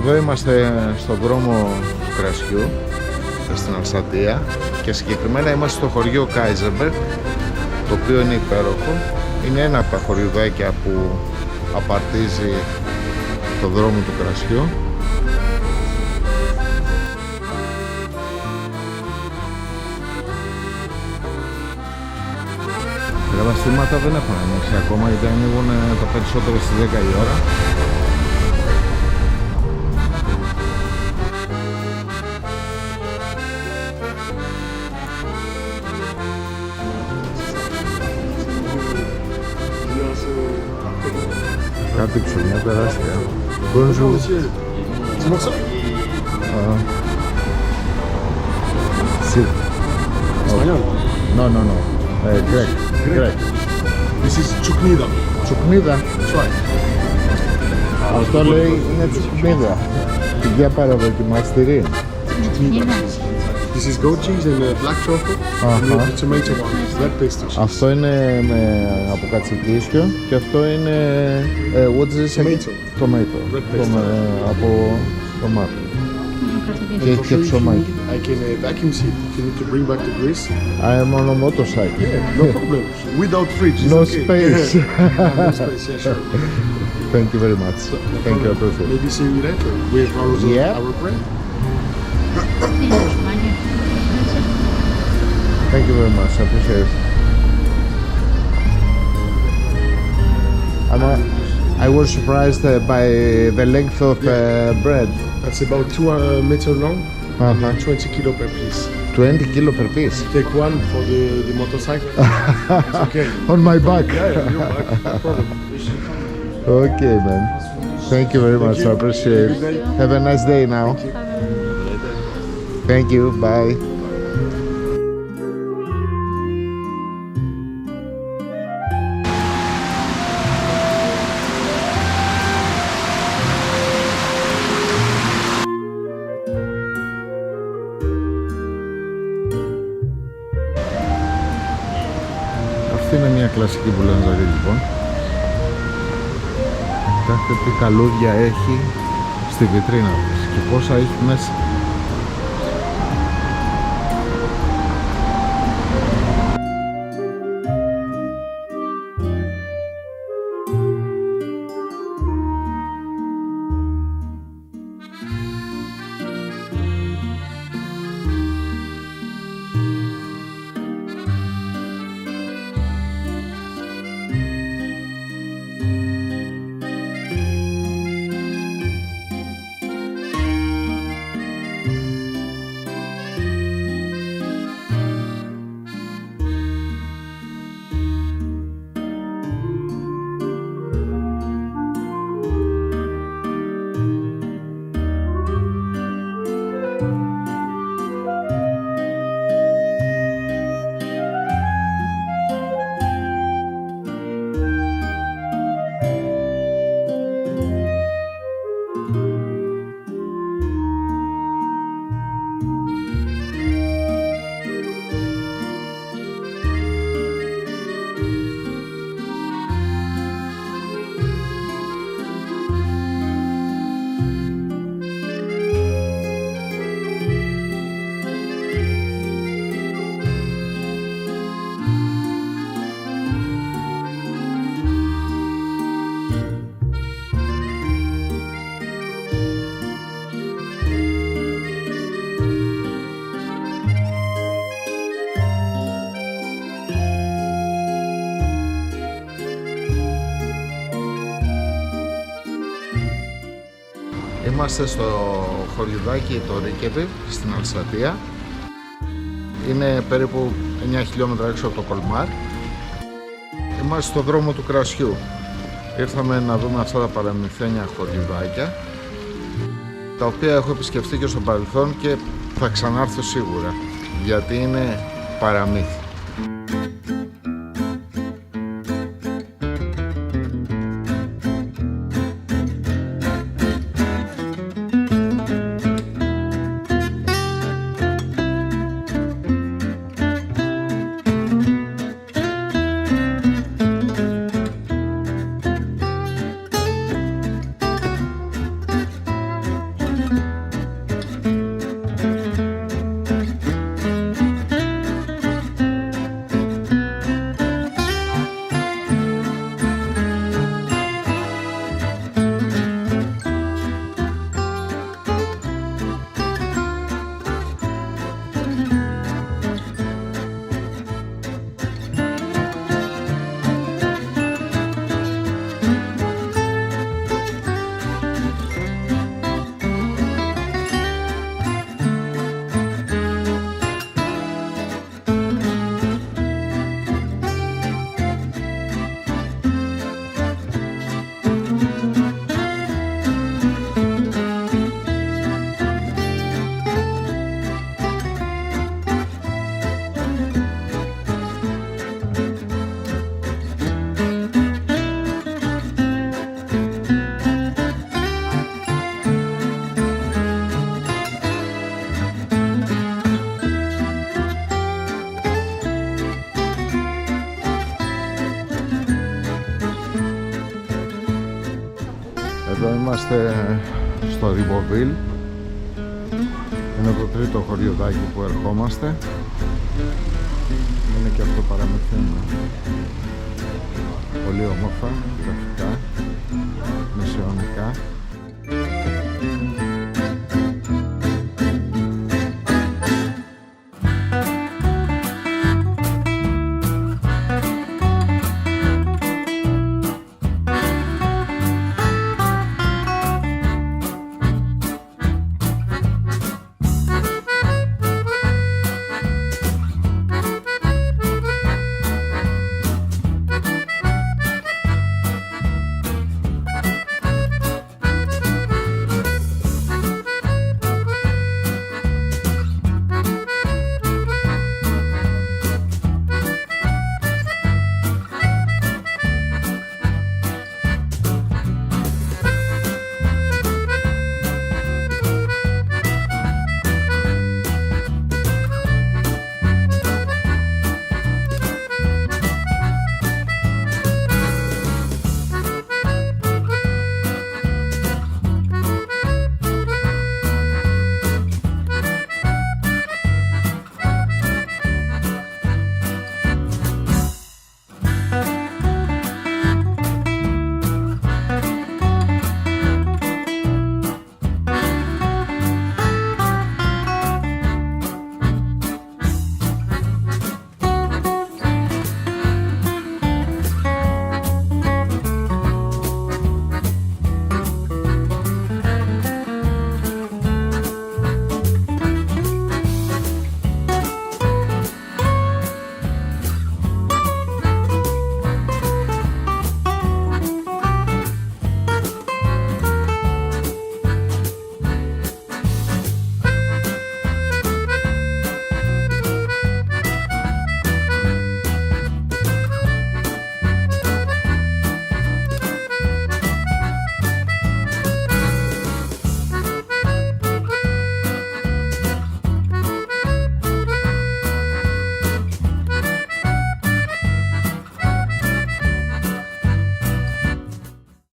Εδώ είμαστε στον δρόμο του κρασιού, στην Αλσατία, και συγκεκριμένα είμαστε στο χωριό Kaysersberg, το οποίο είναι υπέροχο. Είναι ένα από τα χωριουδάκια που απαρτίζει το δρόμο του κρασιού. Τα καταστήματα δεν έχουν ανοίξει ακόμα, γιατί ανοίγουν τα περισσότερα στις 10 η ώρα. Κάτι ψωμιά τεράστια. Bonjour. C'est pour ça? Si. Espagnol? No, no, no. Grec. Grec. This is chuknida. Τσουκνίδα. That's right. Αυτό λέει είναι τσουκνίδα. Για παραδοκιμαστηρή. This is goat cheese and black truffle. And we have the tomato one. Red pesto cheese. Αυτό είναι από κατσικίσιο και αυτό είναι what is this? Tomato. Από τομάτι. Και έχει και ψωμάκι. I can vacuum seal if you need to bring back the grease. I am on a motorcycle. Yeah, no problem. Without fridge. No okay. space. No space, yeah, sure. Thank you very much. Thank you, I appreciate it. Maybe see you later. We have our bread. Thank you very much, I appreciate it. I was surprised by the length of bread. That's about 2 meters long and 20 kilo per piece. 20 kilo per piece? Take one for the motorcycle. It's okay. On my back? Yeah, your back, no problem. Okay, man. Thank you very much, I appreciate it. Have a nice day now. Thank you, bye. Αυτή είναι μια κλασική μπουλανζαρή, λοιπόν. Κοιτάξτε τι καλούδια έχει στη βιτρίνα της και πόσα έχει μέσα. Είμαστε στο χωριουδάκι το Riquewihr στην Αλσατία. Είναι περίπου 9 χιλιόμετρα έξω από το Κολμάρ. Είμαστε στο δρόμο του κρασιού. Ήρθαμε να δούμε αυτά τα παραμυθένια χωριουδάκια, τα οποία έχω επισκεφτεί και στο παρελθόν και θα ξανάρθω σίγουρα, γιατί είναι παραμύθι. Είμαστε στο Riquewihr. Είναι το τρίτο χωριουδάκι που ερχόμαστε. Είναι και αυτό παραμεθμένο. Πολύ όμορφα, γραφικά, μεσαιωνικά.